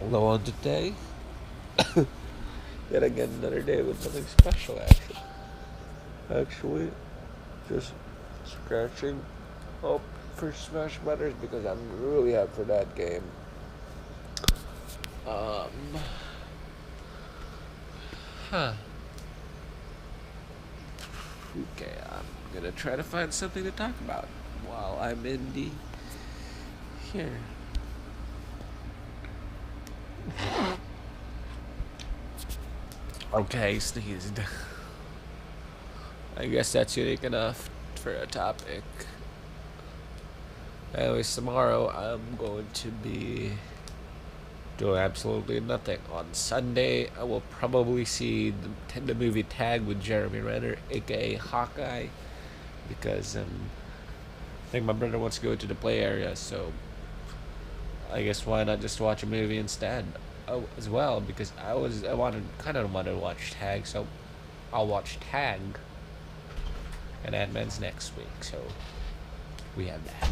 Although on today, yet again another day with nothing special. Actually, just scratching up for Smash Brothers because I'm really hyped for that game. Um, huh. Okay, I'm gonna try to find something to talk about while I'm in the here. Okay, sneezed. I guess that's unique enough for a topic. Anyways, tomorrow I'm going to be doing absolutely nothing. On Sunday, I will probably see the movie Tag with Jeremy Renner, aka Hawkeye, because I think my brother wants to go to the play area, so I guess why not just watch a movie instead? Oh, as well, because I wanted to watch Tag, so I'll watch Tag and Ant-Man's next week. So we have that.